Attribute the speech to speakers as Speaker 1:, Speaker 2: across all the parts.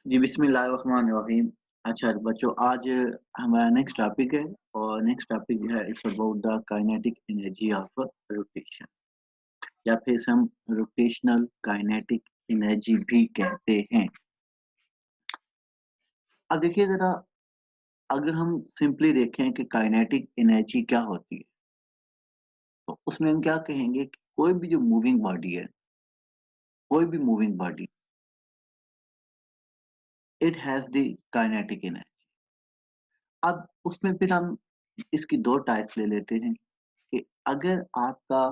Speaker 1: जी, बिस्मिल्लाहिर्रहमानिर्रहीम। अच्छा बच्चों, आज हमारा नेक्स्ट टॉपिक है और नेक्स्ट टॉपिक जो है it's about the kinetic energy of rotation या फिर इसे हम रोटेशनल काइनेटिक एनर्जी भी कहते हैं। अब देखिए ज़रा, अगर हम सिंपली देखें कि काइनेटिक एनर्जी क्या होती है, तो उसमें हम क्या कहेंगे कि कोई भी जो मूविंग बॉडी है, कोई भी moving body, it has the kinetic energy. अब उसमें फिर हम इसकी 2 टाइप्स ले लेते हैं कि अगर आपका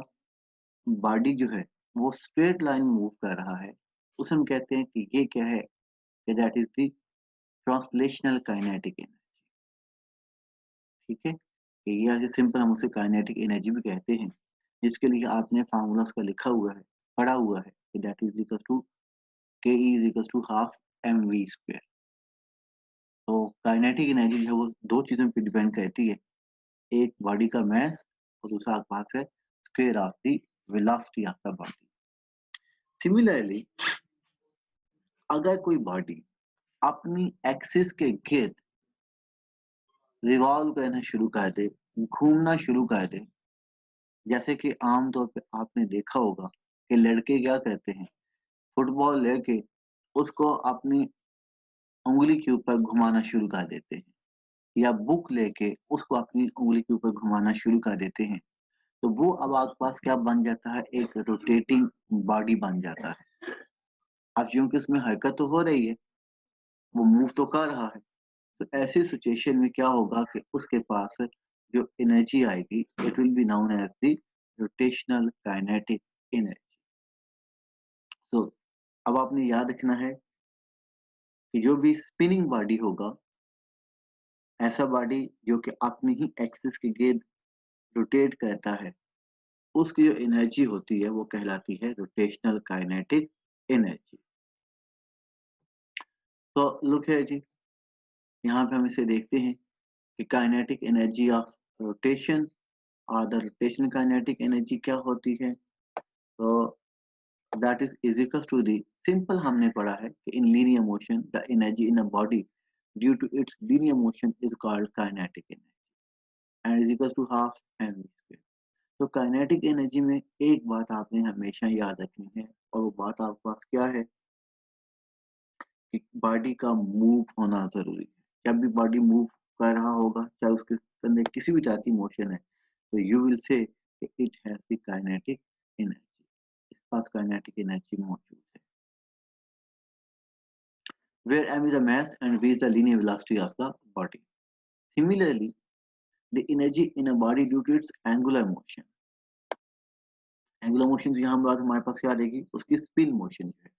Speaker 1: बॉडी जो है वो स्ट्रेट लाइन मूव कर रहा है, उसे हम कहते हैं कि ये क्या है, कि that is the translational kinetic energy. ठीक है, कि ये ऐसे सिंपल हम उसे काइनेटिक एनर्जी भी कहते हैं, जिसके लिए आपने फार्मूला उसका लिखा हुआ है, पढ़ा हुआ है कि that is equal to K is equal to half M V square. तो काइनेटिक एनर्जी जो है वो दो चीजों पर डिपेंड करती है, एक बॉडी का मास और दूसरा आपके पास है square of the velocity of the body. Similarly, अगर कोई बॉडी अपनी एक्सिस के गिर्द रिवॉल्व करना शुरू कर दे, घूमना शुरू कर दे, जैसे कि आम तौर पे आपने देखा होगा कि लड़के क्या करते हैं, फुटबॉल लेके उसको अपनी उंगली के ऊपर घुमाना शुरू कर देते हैं, या बुक लेके उसको अपनी उंगली के ऊपर घुमाना शुरू कर देते हैं। तो वो अब आपके पास क्या बन जाता है, एक रोटेटिंग बॉडी बन जाता है। अब क्योंकि उसमें हरकत तो हो रही है, वो मूव तो कर रहा है, तो ऐसी सिचुएशन में क्या होगा कि उसके पास जो एनर्जी आएगी, it will be known as the rotational kinetic energy. So अब आपने याद रखना है कि जो भी स्पिनिंग बॉडी होगा, ऐसा बॉडी जो कि अपनी ही एक्सिस के गिर्द रोटेट करता है, उसकी जो एनर्जी होती है वो कहलाती है रोटेशनल काइनेटिक एनर्जी। तो लुक है जी, यहाँ पे हम इसे देखते हैं कि काइनेटिक एनर्जी ऑफ रोटेशन और द रोटेशनल काइनेटिक एनर्जी क्या होती है। तो that is equal to the, simple हमने पढ़ा है कि in linear motion the energy in a body due to its linear motion is called kinetic energy and is equal to half M V square. तो kinetic energy में एक बात आपने हमेशा याद रखनी है, और वो बात आपके पास क्या है कि बॉडी का मूव होना जरूरी है। जब भी बॉडी मूव कर रहा होगा, चाहे उसके अंदर किसी भी तरह की मोशन है, तो you will say it has the kinetic energy, इसके पास काइनेटिक एनर्जी मौजूद है। Where m is the mass and v is the linear velocity of the body. Similarly, the energy in a body due to its angular motion. Angular motion यहाँ बात हमारे पास क्या रहेगी, उसकी spin motion जो है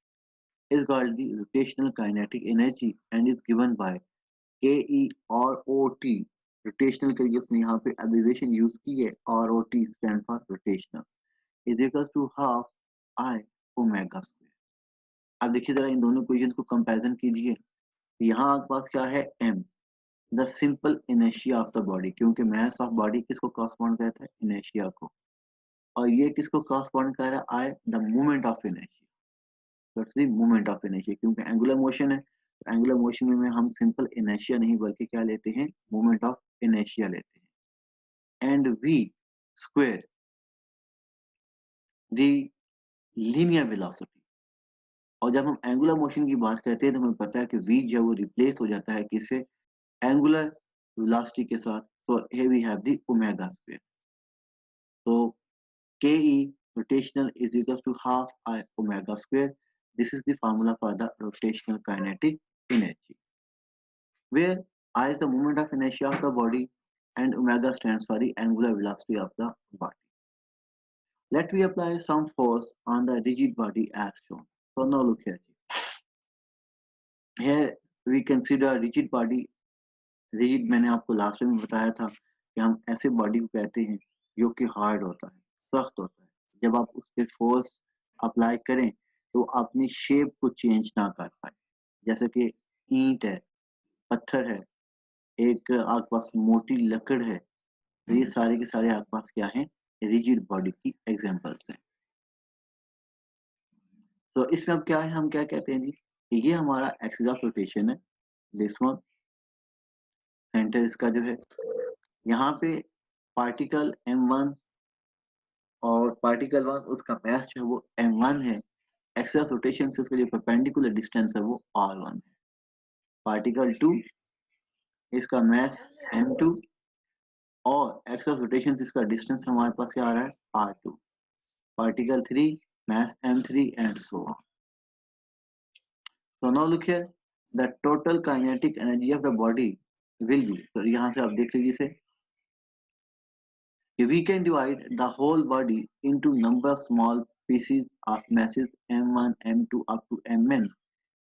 Speaker 1: is called the rotational kinetic energy and is given by ke और ot। rotational के लिए उसने यहाँ पे abbreviation use की है, rot stand for rotational, is equals to half I omega square। अब देखिए जरा इन दोनों इक्वेशन को कंपैरिजन कीजिए। यहाँ आपके पास क्या है, m, the simple inertia of the body, क्योंकि मास ऑफ बॉडी किसको कॉरस्पॉन्ड करता है, इनर्शिया को, और ये किसको कॉरस्पॉन्ड कर रहा है, I the movement of inertia. That's the movement of inertia, क्योंकि एंगुलर मोशन है, तो एंगुलर मोशन में हम सिंपल इनर्शिया नहीं बल्कि क्या लेते हैं, मूवमेंट ऑफ इनर्शिया लेते हैं। And V square the linear velocity. और जब हम एंगुलर मोशन की बात करते हैं तो हमें पता है कि वी जो है वो रिप्लेस हो जाता है किससे, एंगुलर वेलोसिटी के साथ। So here we have the omega square. तो Ke rotational is equal to half I omega square. This is the formula for the rotational kinetic energy, where I is the moment of inertia of the body and omega stands for the angular velocity of the body. Let me apply some force on the rigid body as shown. So now look here. Here we consider rigid body. Rigid मैंने आपको last में बताया था कि हम ऐसे body को कहते हैं जो कि हार्ड होता है, सख्त होता है। जब आप उस पे फोर्स अप्लाई करें तो अपनी शेप को चेंज ना कर पाए, जैसे कि ईंट है, पत्थर है, एक आपके पास मोटी लकड़ है, तो ये सारे के सारे आपके पास क्या है, रिजिड बॉडी की एग्जांपल्स हैं। तो इसमें अब क्या है, हम क्या कहते हैं जी, ये हमारा एक्सिस ऑफ रोटेशन है, दिस वन सेंटर इसका जो है, यहाँ पे पार्टिकल m1 और पार्टिकल 1 उसका मास जो है वो m1 है, एक्सिस ऑफ रोटेशन से इसका जो परपेंडिकुलर डिस्टेंस है वो r1 है। पार्टिकल 2 इसका मास m2 और एक्सिस ऑफ रोटेशन से इसका डिस्टेंस हमारे पास क्या आ रहा है r2। Particle 3 mass m3 and so on. So now look here, the total kinetic energy of the body will be, so यहाँ से आप देख लीजिए इसे, we can divide the whole body into number of small pieces of masses m1 m2 up to mn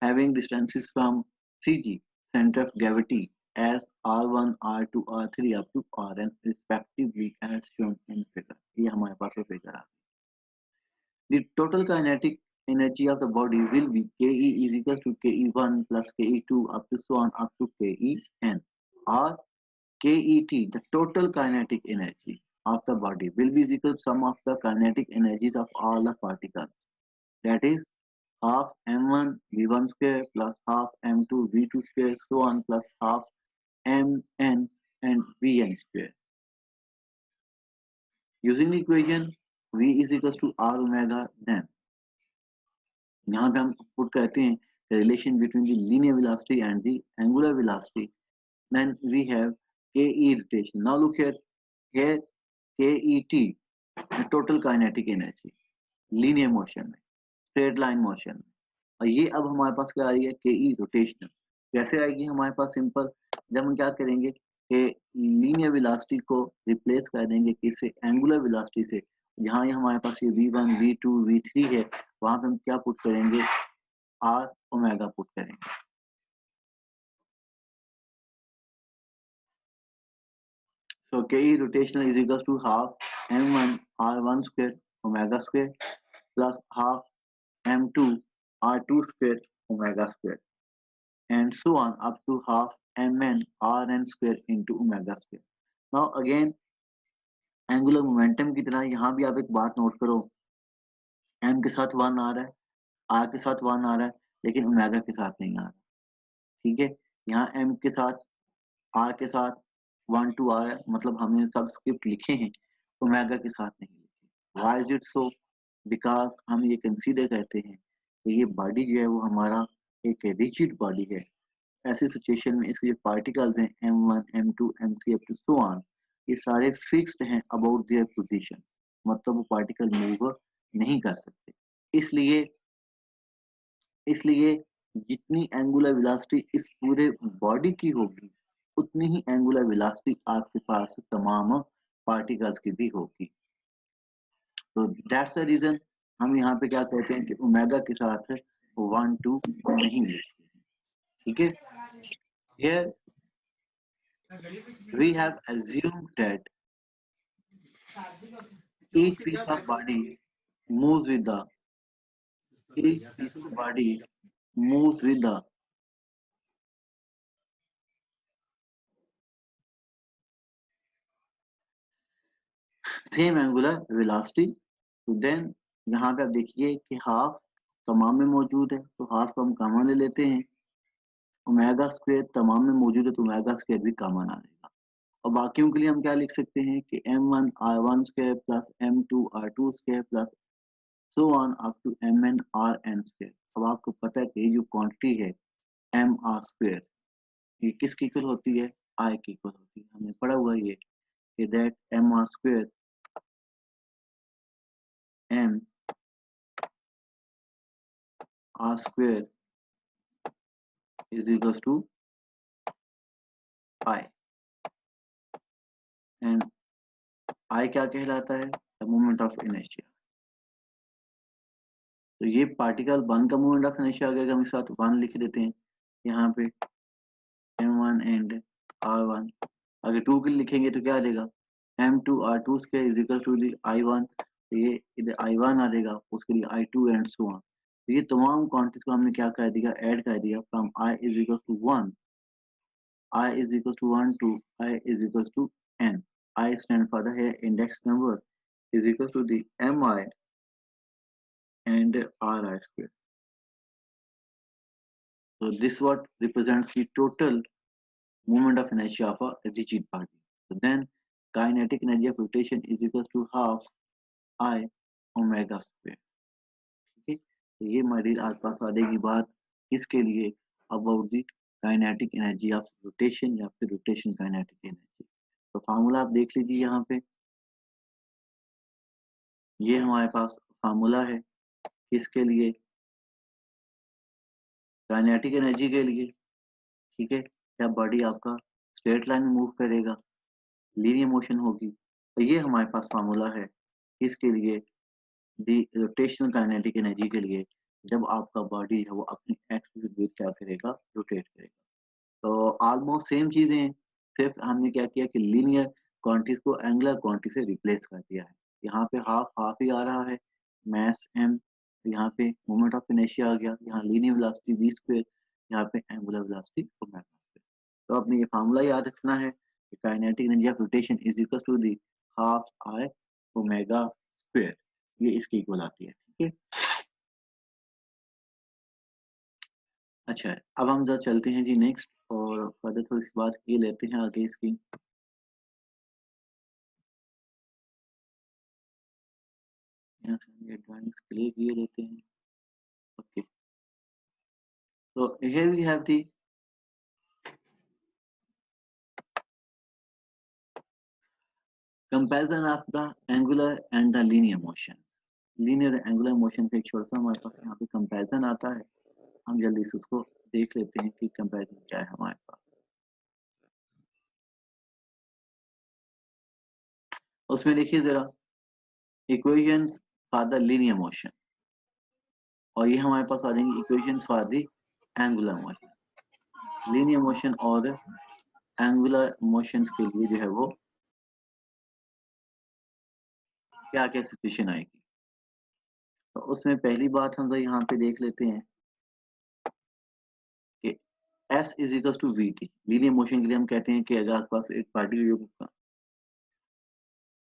Speaker 1: having distances from cg center of gravity as r1 r2 r3 up to rn respectively as shown in figure। ये हमारे पास वो figure आ, the total kinetic energy of the body will be Ke is equal to Ke1 plus Ke2 up to so on up to Ken, or Ket, the total kinetic energy of the body will be equal to sum of the kinetic energies of all the particles. That is half m1 v1 square plus half m2 v2 square so on plus half mn and vn square. Using the equation v is equal to r omega, then यहाँ पे हम put करते हैं relation between the linear velocity and the angular velocity, then we have ke rotation. Now look here ket, the total kinetic energy linear motion में, straight line motion में, और ये अब हमारे पास क्या आ रही है के रोटेशनल। कैसे आएगी हमारे पास? सिंपल, जब हम क्या करेंगे कि लीनियर वेलोसिटी को रिप्लेस कर देंगे किससे? एंगुलर वेलोसिटी से। यहाँ ये हमारे पास ये v1 v2 v3 है, वहां पे हम क्या पुट करेंगे? आर ओमेगा पुट करेंगे। So ke rotational is equals to half m1 r1 square omega square plus half m2 r2 square omega square and so on up to half mn rn square into omega square. Now again angular momentum की तरह यहाँ भी आप एक बात note करो, m के साथ 1 आ रहा है, r के साथ 1 आ रहा है, लेकिन ओमेगा के साथ नहीं आ रहा। ठीक है, यहाँ m के साथ r के साथ 1 2 आ रहा है, मतलब हमने सब स्क्रिप्ट लिखे हैं, ओमेगा के साथ नहीं लिखे। Why is it so? Because हम ये कंसीडर करते हैं कि ये बॉडी जो है वो हमारा एक रिजिड बॉडी है। ऐसी सिचुएशन में इसके जो पार्टिकल्स हैं m1 m2 m3 up to so on, ये सारे फिक्स्ड हैं अबाउट देयर पोजीशन, मतलब वो पार्टिकल मूव नहीं कर सकते। इसलिए इसलिए जितनी एंगुलर वेलोसिटी इस पूरे बॉडी की होगी, उतनी ही एंगुलर वेलोसिटी आपके पास तमाम पार्टिकल्स की भी होगी। तो दैट्स द रीजन हम यहाँ पे क्या कहते हैं कि ओमेगा के साथ 1 2 नहीं लिखते। ठीक है, here we have assumed that each piece of body moves with the each piece of body moves with the same angular velocity। तो देन यहाँ पे आप देखिए कि हाफ तमाम में मौजूद है, तो हाफ को हम कॉमन ले लेते हैं। ओमेगा स्क्वायर तमाम में मौजूद है, तो ओमेगा स्क्वायर भी कॉमन आ जाएगा। और बाकियों के लिए हम क्या लिख सकते हैं कि m1 r1 square plus m2 r2 square plus so on up to mn rn square. अब आपको पता है कि ये जो क्वांटिटी है m r स्क्वायर, ये किसकी इक्वल होती है? I की इक्वल होती है। हमने पढ़ा हुआ है ये कि that m r square m r square is equals to I, and I क्या कहलाता है? The moment of inertia. तो ये पार्टिकल 1 का मोमेंट ऑफ इनर्शिया अगर हम इस साथ 1 लिख देते हैं यहाँ पे m1 एंड r1, अगर 2 के लिए लिखेंगे तो क्या आ जाएगा? m2 r2 square is equal to I1, तो ये इधर I1 आ जाएगा, उसके लिए I2 एंड सो ऑन। तो ये तमाम क्वांटिटीज को हमने क्या कर दिया? ऐड कर दिया from I is equal to 1, I is equals to 1 to I is equals to n. I stand for the here index number is equal to the mi and ri square. So this what represents the total moment of inertia of a rigid body. So then kinetic energy of rotation is equal to half I omega square. ठीक है, तो ये हमारी आज पास आ जाएगी बात किसके लिए, about the kinetic energy of rotation या फिर रोटेशन काइनेटिक एनर्जी। तो फार्मूला आप देख लीजिए यहाँ पे, ये हमारे पास फार्मूला है किसके लिए, काइनेटिक एनर्जी के लिए। ठीक है, जब बॉडी आपका स्ट्रेट लाइन में मूव करेगा, लीनियर मोशन होगी, तो ये हमारे पास फार्मूला है किसके लिए, दी रोटेशनल काइनेटिक एनर्जी के लिए, जब आपका बॉडी है वो अपनी एक्सिस के विरुद्ध क्या करेगा, रोटेट करेगा। तो ऑलमोस्ट सेम चीजें हैं, सिर्फ हमने क्या किया कि लीनियर क्वांटिटीज को एंगुलर क्वांटिटी से रिप्लेस कर दिया है। यहाँ पे हाफ हाफ ही आ रहा है, मास m, यहाँ पे मोमेंट ऑफ इनर्शिया आ गया, यहाँ लीनियर वेलोसिटी v स्क्वायर, यहाँ पे एंगुलर वेलोसिटी ओमेगा स्क्वायर। तो आपने ये फार्मूला याद रखना है कि kinetic energy of rotation is equal to the half I omega square, ये इसकी इक्वल आती है। ठीक है, अच्छा है, अब हम जरा चलते हैं जी नेक्स्ट और फर्दर थोड़ी सी बात ये लेते हैं आगे इसकी। यहाँ से हम ये ड्राइंग्स क्लियर किए लेते हैं। ओके, तो here we have the comparison of the angular and the linear motion। linear angular motion पे एक छोटा सा हमारे पास यहाँ पे कंपैरिजन आता है, हम जल्दी से उसको देख लेते हैं कि कंपैरिजन क्या है हमारे पास। उसमें देखिए जरा equations for the linear motion, और ये हमारे पास आ जाएंगे equations for the angular motion. Linear motion और एंगुलर मोशंस के लिए जो है वो क्या क्या सिचुएशन आएगी। तो उसमें पहली बात हम यहाँ पे देख लेते हैं कि S is equal to V T. Linear motion के लिए हम कहते हैं कि अगर आपके पास एक पार्टिकल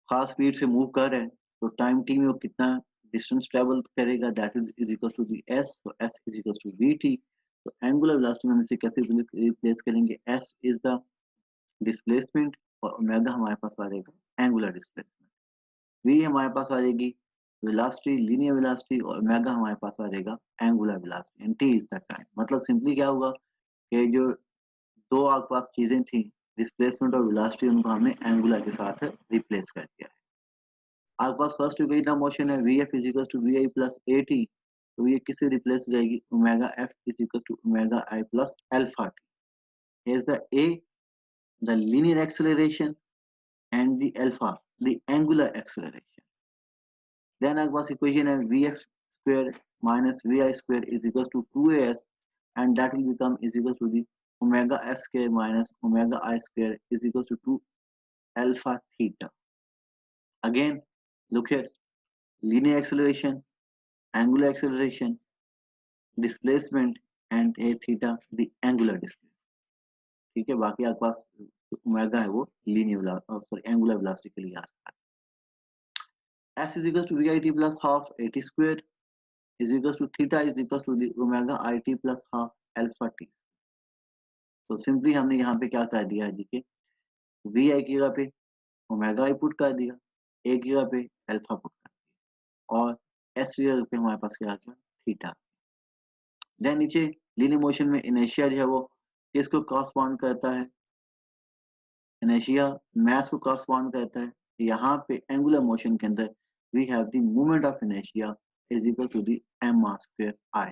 Speaker 1: खास स्पीड से मूव कर रहा है तो टाइम टी में वो कितना डिस्टेंस ट्रेवल करेगा, that is equal to the S. तो S is equal to V T. तो एंगुलर वेलोसिटी में हम इसे कैसे रिप्लेस करेंगे, एस इज द डिस्प्लेसमेंट और ओमेगा हमारे पास आ जाएगा एंगुलर डिस्प्लेसमेंट। वी हमारे पास आ जाएगी वेलोसिटी, लीनियर वेलोसिटी, और ओमेगा हमारे पास आ जाएगा angular velocity, and T is the time. मतलब सिंपली क्या होगा कि जो दो आपके पास चीजें थी, डिस्प्लेसमेंट और वेलोसिटी, उनको हमने एंगुलर के साथ रिप्लेस कर दिया है। आपके पास फर्स्ट इक्वेशन ऑफ मोशन है V F is equal to V I plus A T, तो ये किससे रिप्लेस हो जाएगी, omega F is equal to omega I plus alpha T. Is the A the linear acceleration and the alpha the angular acceleration. Then आपके पास equation है V F square minus V I square is equal to two A S, and that will become is equal to the omega F square minus omega I square is equal to two alpha theta. Again, look here, linear acceleration, angular acceleration, displacement, and a theta, the angular displacement। ठीक है, बाकी आपके पास omega है वो linear sorry angular velocity के लिए आ रहा है। S is equal to VIT plus half AT square is equal to theta is equal to the omega IT plus half alpha t। तो सिंपली हमने यहाँ पे क्या कर दिया है, देखिए VI की जगह पे ओमेगा आई पुट कर दिया, A की जगह पे अल्फा पुट कर दिया, और S की जगह पे हमारे पास क्या आ गया, थीटा। देन नीचे लीनियर मोशन में इनर्शिया जो है वो किसको कॉरस्पॉन्ड करता है, इनर्शिया मास को कॉरस्पॉन्ड करता है। यहाँ पे एंगुलर मोशन के अंदर we have the moment of inertia is equal to the M R square I.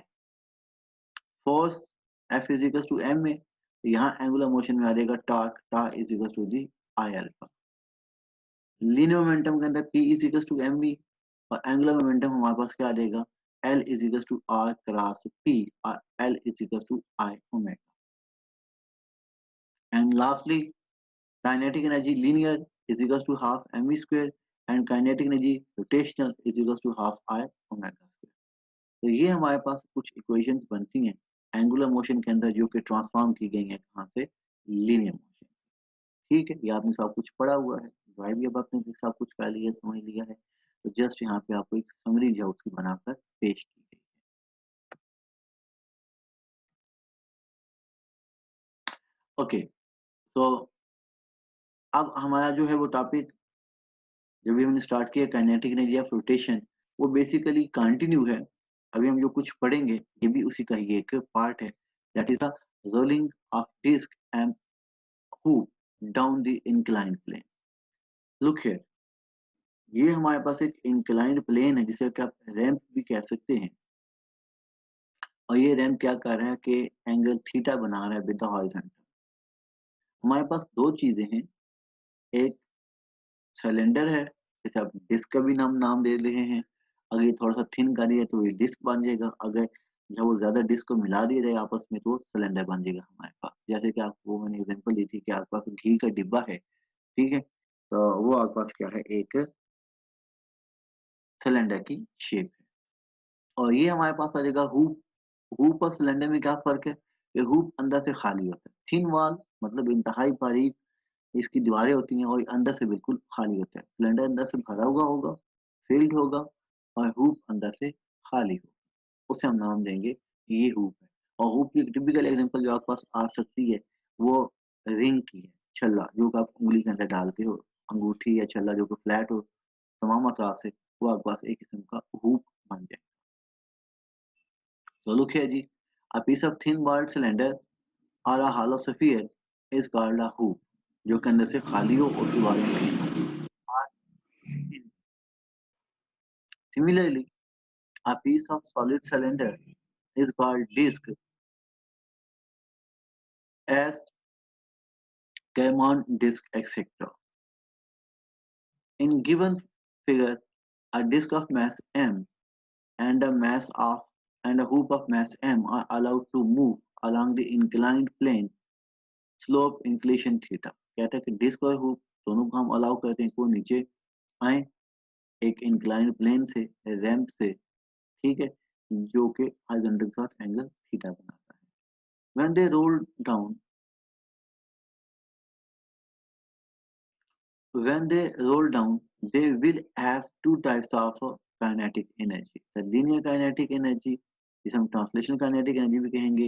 Speaker 1: Force F is equal to M में, यहाँ एंगुलर मोशन में आ जाएगा torque, torque is equal to the I alpha. Linear momentum के अंदर P is equal to M V, और angular momentum हमारे पास क्या आ जाएगा, L is equal to R cross P, और L is equal to I omega. And lastly, kinetic energy linear is equals to half mv square, and kinetic energy rotational is equals to half I omega square। तो ये हमारे पास कुछ equations बनती हैं angular motion के अंदर, जो कि ट्रांसफॉर्म की गई हैं कहाँ से, लीनियर मोशन। ठीक है, ये आपने सब कुछ पढ़ा हुआ है, भाई भी अब आपने सब कुछ कर लिया, समझ लिया है। तो जस्ट यहाँ पे आपको एक समरी जो है उसकी बनाकर पेश की गई। ओके, तो अब हमारा जो है वो टॉपिक जब भी हमने स्टार्ट किया काइनेटिक एनर्जी ऑफ रोटेशन, वो बेसिकली कंटिन्यू है। अभी हम जो कुछ पढ़ेंगे ये भी उसी का ही एक पार्ट है। That is the rolling of disc and hoop down the inclined plane. Look here, ये हमारे पास एक इंक्लाइंड प्लेन है जिसे कि आप रैंप भी कह सकते हैं। और ये रैंप क्या कर रहा है कि एंगल थीटा बना रहा है विद द हॉरिजॉन्टल। हमारे पास दो चीजें हैं, एक सिलेंडर है जिसे आप डिस्क का भी नाम नाम दे रहे हैं। अगर ये थोड़ा सा थिन कर है तो ये डिस्क बन जाएगा। अगर जब वो ज्यादा डिस्क को मिला दिया जाए आपस में तो वो सिलेंडर बन जाएगा हमारे पास। जैसे कि आपको मैंने एग्जांपल दी थी कि आपके पास घी का डिब्बा है, ठीक है, तो वो आपके पास क्या है, एक सिलेंडर की शेप है। और ये हमारे पास आ जाएगा हुप। हुप और सिलेंडर में क्या फर्क है, ये हुप अंदर से खाली होता है, थिन वॉल मतलब इंतहाई बारीक इसकी दीवारें होती हैं, और ये अंदर से बिल्कुल खाली होता है। सिलेंडर अंदर से भरा हुआ होगा, फिल्ड होगा, और हुप अंदर से खाली होगा, उसे हम नाम देंगे ये हुप है। और हुप की एक टिपिकल एग्जांपल जो आपके पास आ सकती है वो रिंग की है, छल्ला जो कि आप उंगली के अंदर डालते हो, अंगूठी या छल्ला जो कि फ्लैट हो तमाम अतराफ से, वो आपके पास एक किस्म का हुप बन जाए। So look here ji, a piece of thin walled cylinder or a hollow sphere is called a hoop, जो कि अंदर से खाली हो उसके बारे में कहना। Similarly, a piece of solid cylinder is called disk, as Caimon disk, etc. In given figure, a disk of mass m and a mass of and a hoop of mass m are allowed to move along the inclined plane slope inclination theta. कहता है कि disc और hook दोनों को हम allow करते हैं कि वो नीचे आए एक इंक्लाइंड प्लेन से, रैंप से, ठीक है, जो कि हॉरिजॉन्टल के साथ एंगल थीटा बनाता है। When they roll down, when they roll down, they will have two types of kinetic energy. The linear kinetic energy, जिसे हम ट्रांसलेशनल काइनेटिक एनर्जी भी कहेंगे,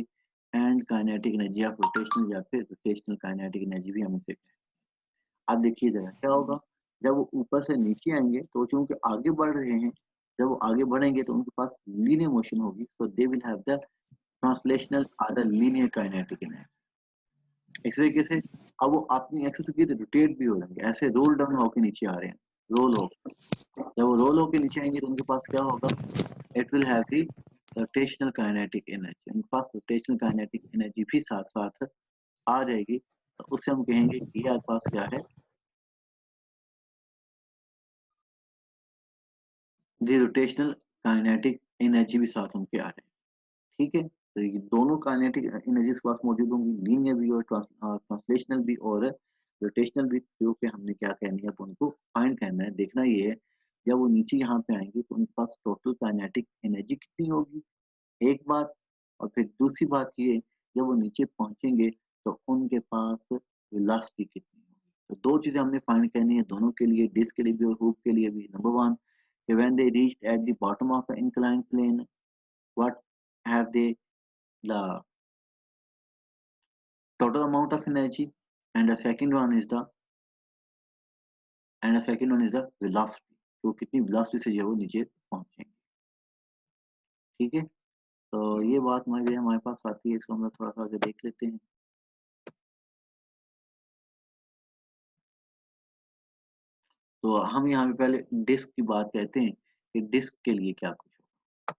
Speaker 1: and kinetic energy of rotational या फिर रोटेशनल काइनेटिक एनर्जी भी हम इसे कहेंगे। आप देखिए जरा क्या होगा, जब वो ऊपर से नीचे आएंगे तो चूंकि आगे बढ़ रहे हैं, जब वो आगे बढ़ेंगे तो उनके पास लीनियर मोशन होगी, so they will have the translational और द लीनियर काइनेटिक एनर्जी। इस तरीके से अब वो अपनी एक्सिस की रोटेट भी हो जाएंगे, ऐसे रोल डाउन होकर नीचे आ रहे हैं, रोल हो, जब वो रोल होकर नीचे आएंगे तो उनके पास क्या होगा, it will have the rotational kinetic energy. उनके पास रोटेशनल काइनेटिक एनर्जी भी साथ साथ आ जाएगी, तो उससे हम कहेंगे कि ये आपके पास क्या है, दी रोटेशनल काइनेटिक एनर्जी भी साथ उनके आ रहे हैं, ठीक है। तो ये दोनों काइनेटिक एनर्जीज के पास मौजूद होंगी, लीनियर भी और ट्रांसलेशनल भी और रोटेशनल भी, जो कि हमने क्या करनी है, तो उनको फाइंड करना है। देखना ये है जब वो नीचे यहाँ पे आएंगे तो उनके पास टोटल काइनेटिक एनर्जी कितनी होगी, एक बात। और फिर दूसरी बात ये, जब वो नीचे पहुंचेंगे तो उनके पास वेलोसिटी कितनी होगी। तो दो चीजें हमने फाइंड करनी है दोनों के लिए, डिस्क के लिए भी और हुक के लिए भी। Number one, when they reached at the bottom of an inclined plane, what have they, the total amount of energy, and the second one is the velocity, तो कितनी velocity से जो है वो नीचे पहुंचेंगे, ठीक है। तो ये बात हमारे पास आती है, इसको हम लोग थोड़ा सा आगे देख लेते हैं। तो हम यहाँ पे पहले डिस्क की बात कहते हैं कि डिस्क के लिए क्या कुछ हो।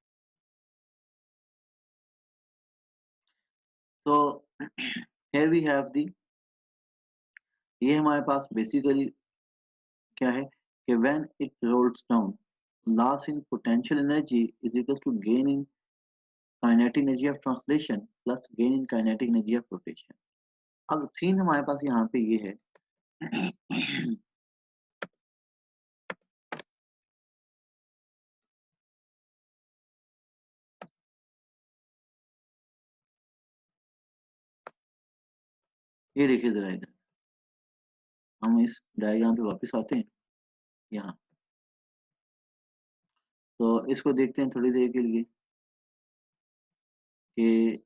Speaker 1: तो here we have the, ये हमारे पास बेसिकली क्या है कि when it rolls down, loss in potential energy is equal to gain in kinetic energy of translation plus gain in kinetic energy of rotation। अब सीन हमारे पास यहाँ पे ये है ये देखिए जरा इधर, हम इस डायग्राम पे वापस आते हैं यहाँ। तो इसको देखते हैं थोड़ी देर के लिए कि,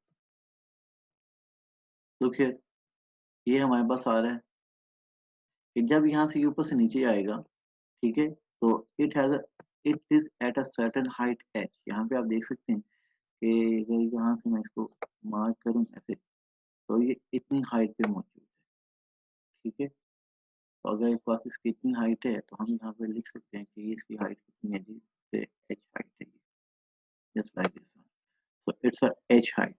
Speaker 1: देखिए ये हमारे पास आ रहा है कि जब यहाँ से ये ऊपर से नीचे आएगा, ठीक है, तो it is eight a certain height H. यहाँ पे आप देख सकते हैं कि अगर यहाँ से मैं इसको मार्क करूँ ऐसे, तो ये इतनी हाइट पे मौजूद है, ठीक है। तो अगर इस पास इसकी इतनी हाइट है तो हम यहाँ पे लिख सकते हैं कि इसकी हाइट कितनी है जी, से एच हाइट है, just like this one. So it's a H height.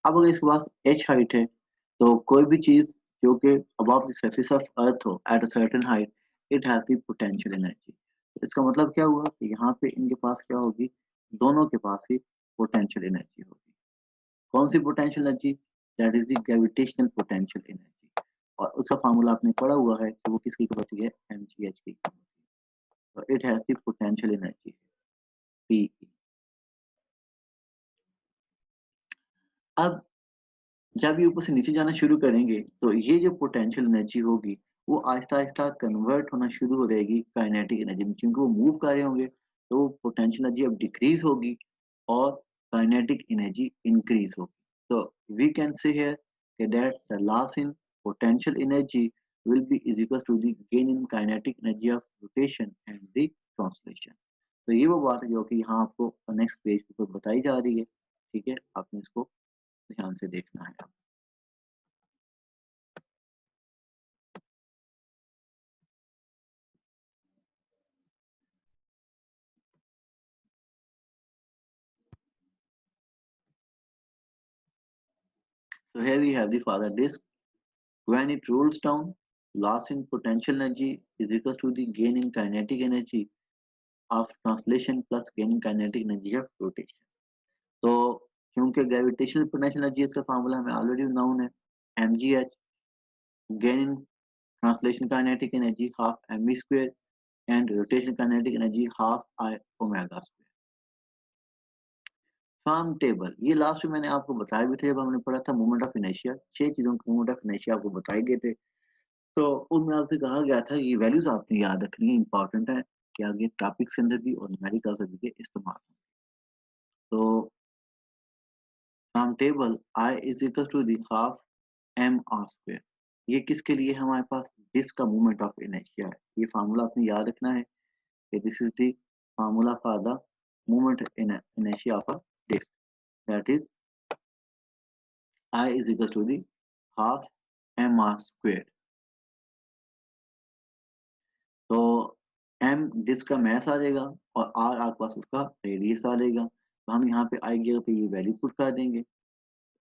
Speaker 1: अब अगर इसके पास एच हाइट है, तो कोई भी चीज जो कि above the surface of earth हो at a certain height, it has the potential energy. तो इसका मतलब क्या हुआ कि यहाँ पे इनके पास क्या होगी, दोनों के पास ही पोटेंशियल एनर्जी होगी। कौन सी potential energy? That is the gravitational potential energy. और उसका फार्मूला आपने पढ़ा हुआ है कि वो किसकी इक्वल होती है, mgh की। तो it has the potential energy Pe। अब जब ये ऊपर से नीचे जाना शुरू करेंगे, तो ये जो पोटेंशियल एनर्जी होगी, वो आहिस्ता-आहिस्ता कन्वर्ट होना शुरू हो जाएगी काइनेटिक एनर्जी में, क्योंकि वो मूव कर रहे होंगे, तो पोटेंशियल एनर्जी अब डिक्रीज़ होगी और काइनेटिक एनर्जी इंक्रीज़ होगी। तो we can say here that the loss in potential energy will be is equal to the gain in kinetic energy of rotation and the translation. तो ये वो बात है जो कि यहाँ आपको नेक्स्ट पेज पे बताई जा रही है, ठीक है? आपने इसको ध्यान से देखना है। So here we have the father disk. When it rolls down, loss in potential energy is equal to the gain in kinetic energy of translation plus gain in kinetic energy of rotation. तो क्योंकि gravitational potential energy इसका formula हमें already noun है, mgh, gain in translation kinetic energy half mv square and rotation kinetic energy half I omega square। Form table ये last में मैंने आपको बताया भी था जब हमने पढ़ा था मोमेंट ऑफ इनर्शिया, 6 चीजों के मोमेंट ऑफ इनर्शिया आपको बताए गए थे। तो उनमें आपसे कहा गया था ये वैल्यूज आपने याद रखनी है, इंपॉर्टेंट है कि आगे टॉपिक्स के अंदर भी और न्यूमेरिकल भी के इस्तेमाल हों। तो form table I is equal to the half M R square. ये किसके लिए है हमारे पास, डिस्क का मोमेंट ऑफ इनर्शिया है। ये फार्मूला आपने याद रखना है कि this is the formula for the moment inertia of a disc, that is I is equal to the half mr square। तो m डिस्क का मास आ जाएगा और r आपके पास उसका रेडियस आ जाएगा। तो हम यहाँ पे आई की जगह पे ये वैल्यू पुट कर देंगे।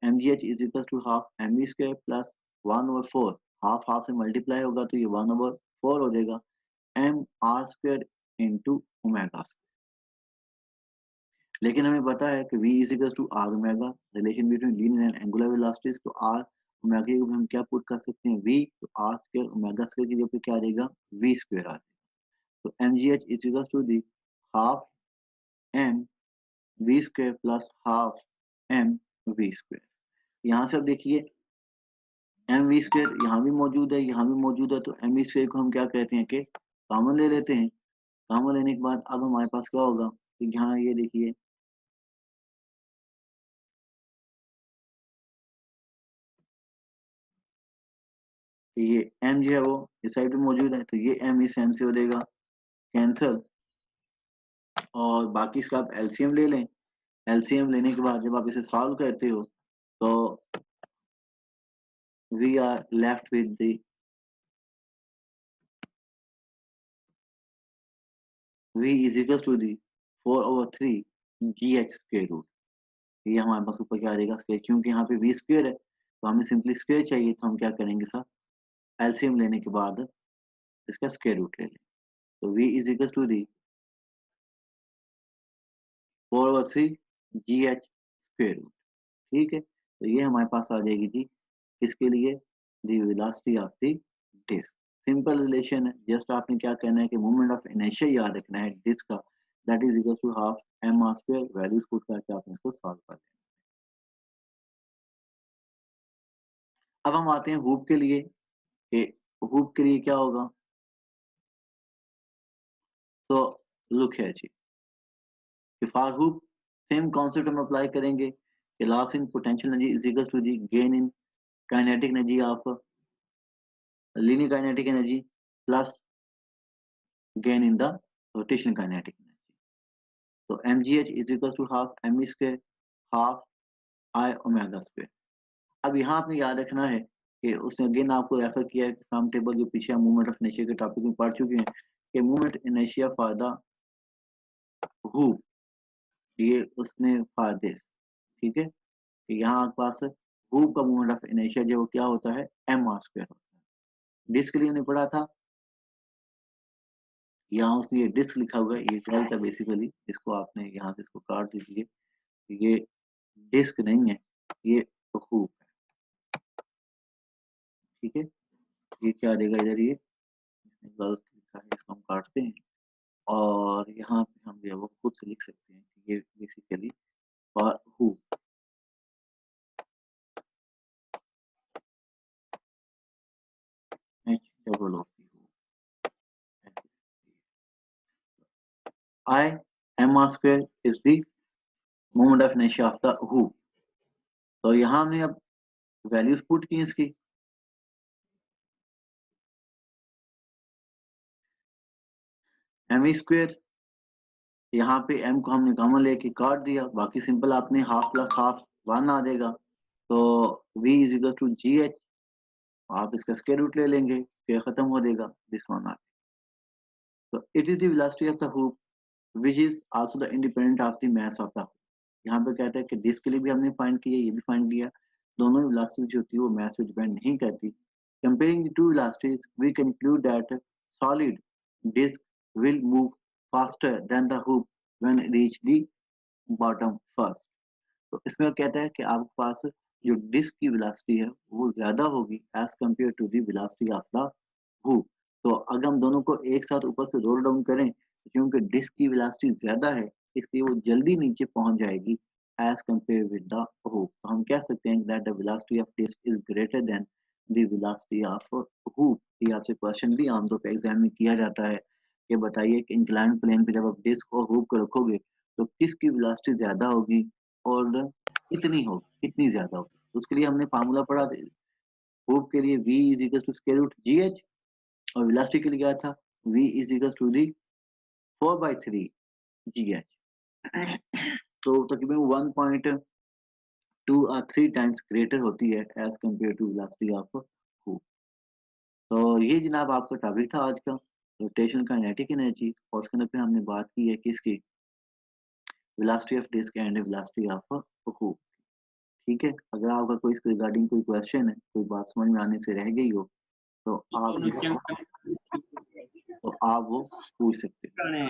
Speaker 1: mgh is equal to half M V square plus 1/4, half half से मल्टीप्लाई होगा तो ये 1/4 हो जाएगा, M R square into omega square. लेकिन हमें पता है कि v is equal to R omega, relation between linear and angular velocities. तो आर ओमेगा की जगह पे हम क्या पुट कर सकते हैं, v, तो आर स्क्वायर ओमेगा स्क्वायर की जगह पे क्या आ जाएगा, v स्क्वायर आ जाएगा। तो mgh is equals to the half m v square plus half m v square। यहाँ से अब देखिए एम वी स्क्वेयर यहाँ भी मौजूद है, यहाँ भी मौजूद है, तो एम वी स्क्वेयर को हम क्या कहते हैं कि कॉमन ले लेते हैं। कॉमन लेने के बाद अब हमारे पास क्या होगा कि यहाँ ये देखिए कि ये एम जो है वो इस साइड पे मौजूद है, तो ये एम इस एम से हो जाएगा कैंसल, और बाकी इसका आप एलसीएम ले लें। एलसीएम लेने के बाद जब आप इसे सॉल्व करते हो तो we are left with the v is equal to the 4/3 gh square root. ये हमारे पास ऊपर क्या आ जाएगा स्क्वायर, क्योंकि यहाँ पे v स्क्वायर है तो हमें सिंपली स्क्वायर चाहिए, तो हम क्या करेंगे सर, एलसीएम लेने के बाद इसका स्क्वायर रूट ले लें। तो v is equal to the 4/3 gh square root, ठीक है। तो ये हमारे पास आ जाएगी जी किसके लिए, the velocity of the disc. Simple relation है, जस्ट आपने क्या कहना है कि मोमेंट ऑफ इनर्शिया याद रखना है डिस्क का, that is equal to half M R square, values put करके आपने इसको सॉल्व कर लेना। अब हम आते हैं हुप के लिए कि हुप के लिए क्या होगा। तो लुक है जी कि फॉर हुप सेम कॉन्सेप्ट हम अप्लाई करेंगे कि loss in potential energy is equal to the gain in kinetic energy of linear kinetic energy plus gain in the rotational kinetic energy. So mgh is equals to half m square half I omega square. अब यहाँ आपने याद रखना है कि उसने again आपको refer किया है फ्रॉम टेबल, जो पीछे हम मूवमेंट ऑफ इनर्शिया के टॉपिक में पढ़ चुके हैं कि movement inertia for the hoop, ये उसने फॉर दिस, ठीक है। यहाँ आपके पास हूप का मूवमेंट ऑफ इनर्शिया जो क्या होता है एम आर स्क्वायर होता है। डिस्क के लिए हमने पढ़ा था, यहाँ उसने ये डिस्क लिखा हुआ है, ये ट्वेल्थ है बेसिकली, इसको आपने यहाँ से इसको काट दीजिए, ये डिस्क नहीं है, ये हूप है, ठीक है। ये क्या देगा इधर, ये गलत लिखा है, इसको हम काटते हैं और यहाँ पे हम जो है वो खुद से लिख सकते हैं कि ये basically for hoop, H double O P I m r square is the moment of inertia of the hoop। तो यहाँ हमने अब वैल्यूज पुट की इसकी, एम स्क्वायर, यहाँ पे m को हमने कॉमन लेके काट दिया, बाकी सिंपल आपने हाफ प्लस हाफ 1 आ देगा, तो v is equal to g h, आप इसका स्क्वायर रूट ले लेंगे, स्क्वायर खत्म हो देगा, दिस वन आ। तो it is the velocity of the hoop which is also the independent of the mass of the hoop. यहाँ पे कहता है कि डिस्क के लिए भी हमने फाइंड किया, ये भी फाइंड किया, दोनों वेलोसिटी जो होती है वो मास पे डिपेंड नहीं करती। Comparing the two velocities, we conclude that solid disk will move faster than the hoop when reach the bottom first। तो इसमें कहता है कि आपके पास जो डिस्क की वेलोसिटी है वो ज्यादा होगी as compare to the velocity of the hoop. तो अगर हम दोनों को एक साथ ऊपर से रोल डाउन करें, क्योंकि डिस्क की वेलोसिटी ज्यादा है इसलिए वो जल्दी नीचे पहुंच जाएगी as compare with the hoop. तो हम कह सकते हैं that the velocity of disc is greater than the velocity of hoop. ये आपसे क्वेश्चन भी आमतौर पर एग्जाम में किया जाता है कि बताइए कि इंक्लाइंड प्लेन पे जब आप डिस्क और हुप को रखोगे तो किसकी वेलोसिटी ज्यादा होगी और कितनी होगी, कितनी ज्यादा होगी। उसके लिए हमने फार्मूला पढ़ा था हुप के लिए, v is equal to square root g h, और वेलोसिटी के लिए क्या था v is equal to the 4/3 g h. तो तकरीबन 1.2 और 3 टाइम्स ग्रेटर होती है as compare to velocity of hoop. तो ये जनाब आपका टॉपिक था आज का, रोटेशनल काइनेटिक एनर्जी, और उसके अंदर पे हमने बात की है किसकी, velocity of disc and velocity of hoop. ठीक है, अगर आपका कोई इसके रिगार्डिंग कोई क्वेश्चन है, कोई बात समझ में आने से रह गई हो तो आप वो पूछ सकते हैं।